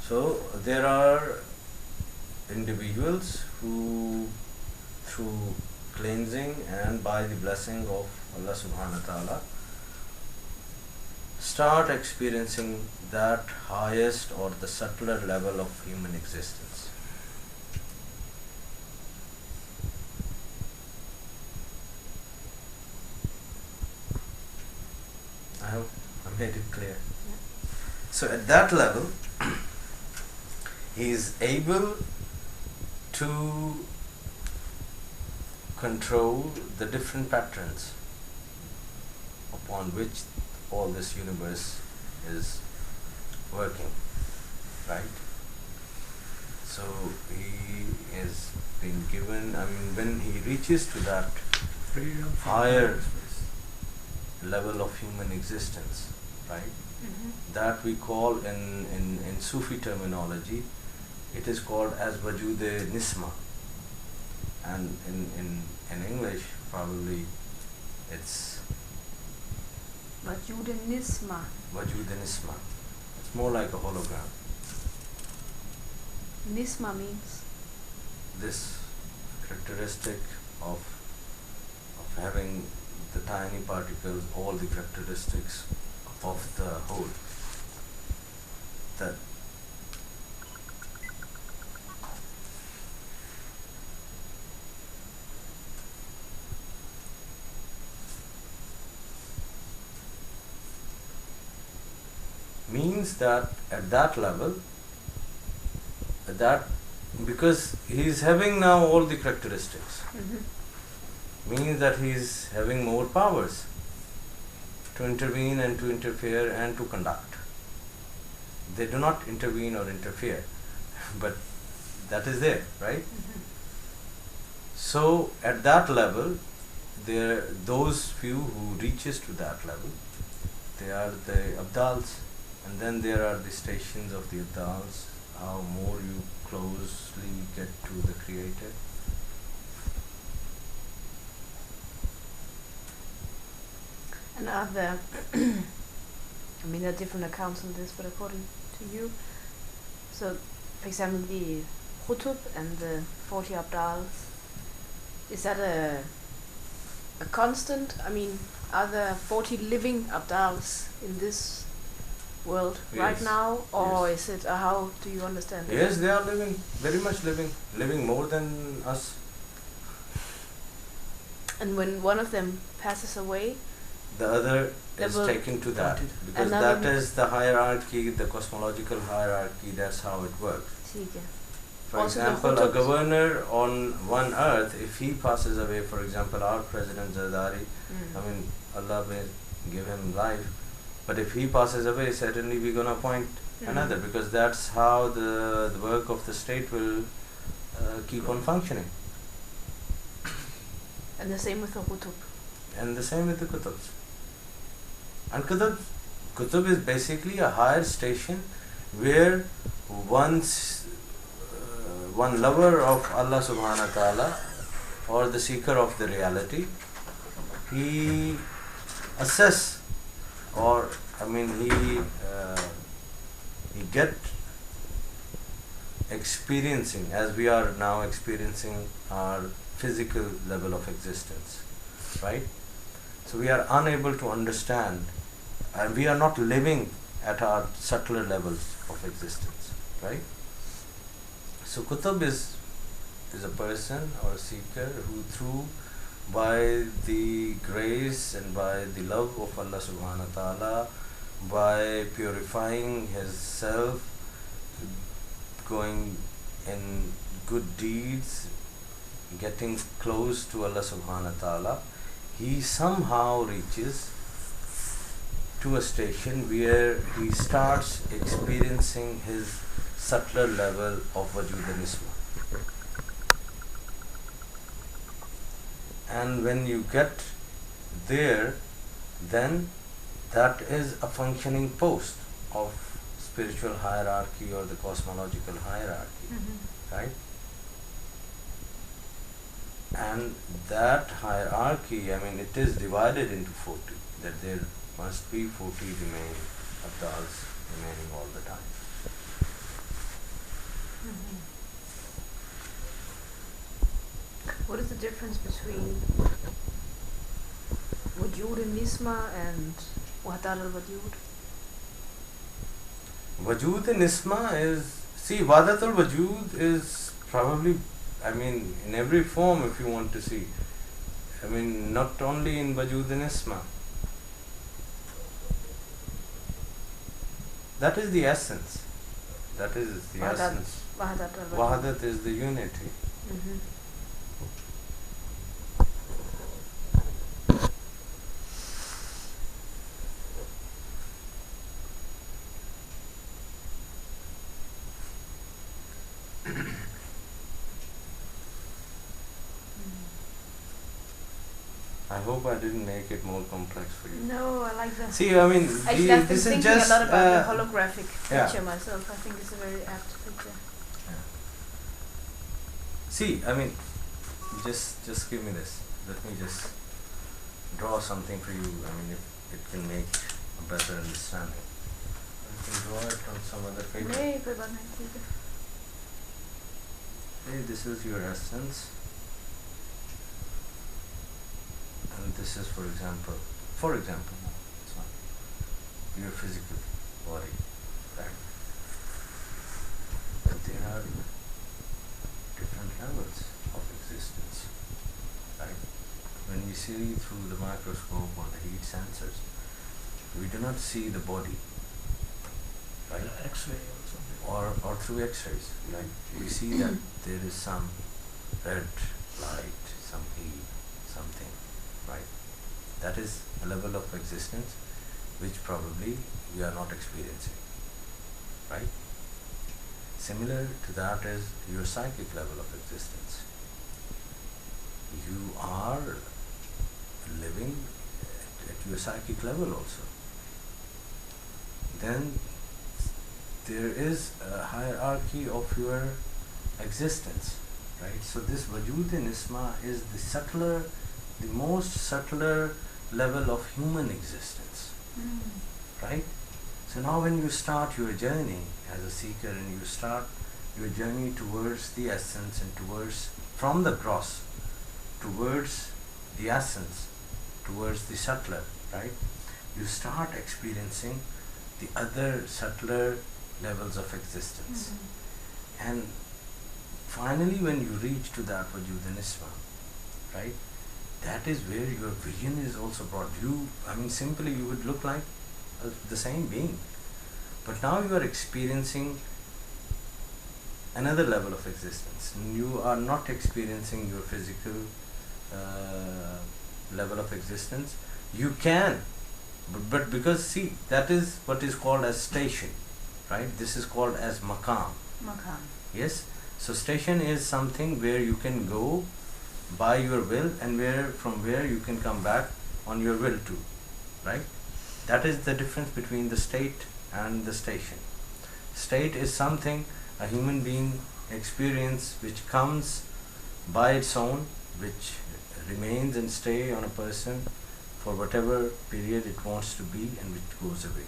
So there are individuals who, through cleansing and by the blessing of Allah subhanahu wa ta'ala, start experiencing that highest or the subtler level of human existence. I hope I made it clear. Yeah. So at that level, he is able to control the different patterns upon which all this universe is working, right? So he is been given, when he reaches to that higher level of human existence, right? That we call in Sufi terminology, it is called as wajood nisma, and in English probably it's Wajood nisma. wajood nisma. It's more like a hologram. Nisma means This characteristic of having the tiny particles, all the characteristics of the whole. That means that at that level, that because he is having now all the characteristics, means that he is having more powers to intervene and to interfere and to conduct. They do not intervene or interfere, but that is there, right? So at that level, there those few who reaches to that level, they are the abdals, and then there are the stations of the abdals. How more you closely get to the Creator. and are there there are different accounts on this, but according to you, so for example the Qutub and the 40 Abdals, is that a constant? Are there 40 living Abdals in this world right Yes. now, or Yes. is it, how do you understand it? Yes, they are living, very much living more than us. And when one of them passes away, The other They is will taken to that, because Another that is the hierarchy, the cosmological hierarchy. That's how it works. ठीक है. For Also the example, a Qutubs. governor on one earth, if he passes away, for example, our president Zardari, Allah may give him life, but if he passes away, certainly we're going to appoint another, because that's how the work of the state will keep on functioning. And the same with the Qutub. And the same with the Qutubs. And Qutub is basically a higher station where one lover of Allah subhanahu wa ta'ala, or the seeker of the reality, he assess, or he get experiencing, as we are now experiencing our physical level of existence, right? So we are unable to understand, and we are not living at our subtler levels of existence, right? So Qutub is a person or a seeker who, by the grace and by the love of Allah subhanahu wa ta'ala, by purifying his self, going in good deeds, getting close to Allah subhanahu wa ta'ala, he somehow reaches to a station where he starts experiencing his subtler level of wajood nisma. And when you get there, then that is a functioning post of spiritual hierarchy or the cosmological hierarchy, right? And that hierarchy, it is divided into 40, that there must be 40 remaining abdals remaining all the time. What is the difference between wajood and nisma and wahdar al-wajood? Wajood and nisma is, see, wahdat al-wajood is probably, I mean, in every form if you want to see. I mean, not only in wajood and nisma. That is the essence. That is the essence. Wahdat al-wajood. Wahdat is the unity. I hope I didn't make it more complex for you. No, I like that. See, I mean, Actually, I've been this is thinking just a lot about the holographic yeah. picture myself. I think it's a very apt picture. See, I mean, just give me this. Let me just draw something for you. I mean, if it can make a better understanding. You can draw it on some other paper. Nee, ik wil dat niet kijken. Okay, this is your essence. And this is, for example, it's not your physical body, right? But there are different levels of existence, right? When we see through the microscope or the heat sensors, we do not see the body, right? X-ray or something. Or through X-rays, right? We see that there is some red light, some heat, something, right? That is a level of existence which probably we are not experiencing, right? Similar to that is your psychic level of existence. You are living at your psychic level also. Then there is a hierarchy of your existence, right? So this wajood and nisma is the most subtler level of human existence, right? So now when you start your journey as a seeker and you start your journey towards the essence and towards, from the gross, towards the essence, towards the subtler, right? You start experiencing the other subtler levels of existence. And finally when you reach to that wajood and nisma, right? That is where your vision is also brought. Simply you would look like the same being. But now you are experiencing another level of existence. You are not experiencing your physical level of existence. You can, but because see, that is what is called as station, right? This is called as maqam. Maqam. Yes. So station is something where you can go by your will and from where you can come back on your will too, right? That is the difference between the state and the station. State is something a human being experience which comes by its own, which remains and stay on a person for whatever period it wants to be and which goes away,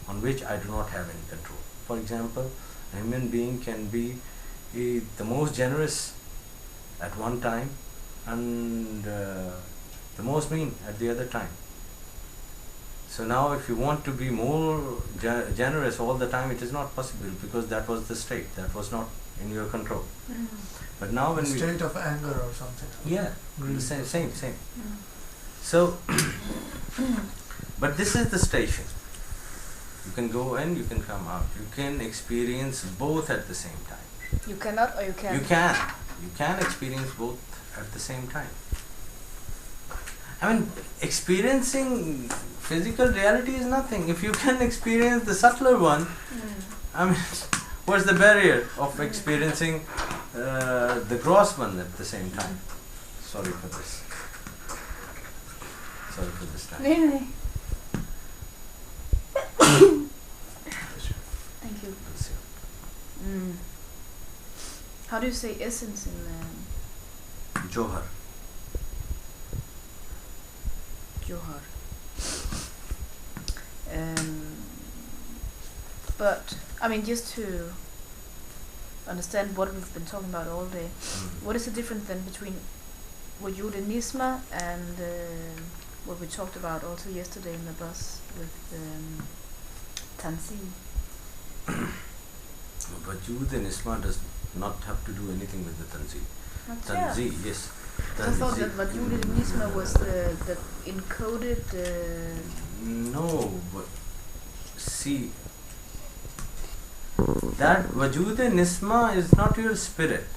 on which I do not have any control. For example, a human being can be the most generous at one time and the most mean at the other time. So now if you want to be more generous all the time, it is not possible because that was the state, that was not in your control. But now when we state of anger or something. Yeah, the same. So but this is the station. You can go in, you can come out. You can experience both at the same time. You cannot or you can? You can experience both at the same time. I mean, experiencing physical reality is nothing. If you can experience the subtler one, I mean, what's the barrier of experiencing the gross one at the same time? Sorry for this. Sorry for this time. Really? Thank you. How do you say essence in Johar. Johar? But I mean, just to understand what we've been talking about all day. What is the difference then between wajood and nisma and what we talked about also yesterday in the bus with tanzi? Wajood and nisma does not have to do anything with the tanzi. Not Tanzi, yes. I thought that wajood and nisma was the encoded. No, but see, that wajood and nisma is not your spirit,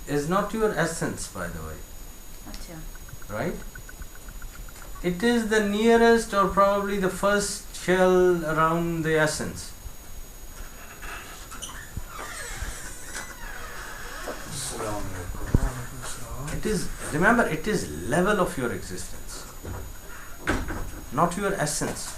is not your essence, by the way, right? It is the nearest or probably the first shell around the essence. It is, remember, it is level of your existence, not your essence.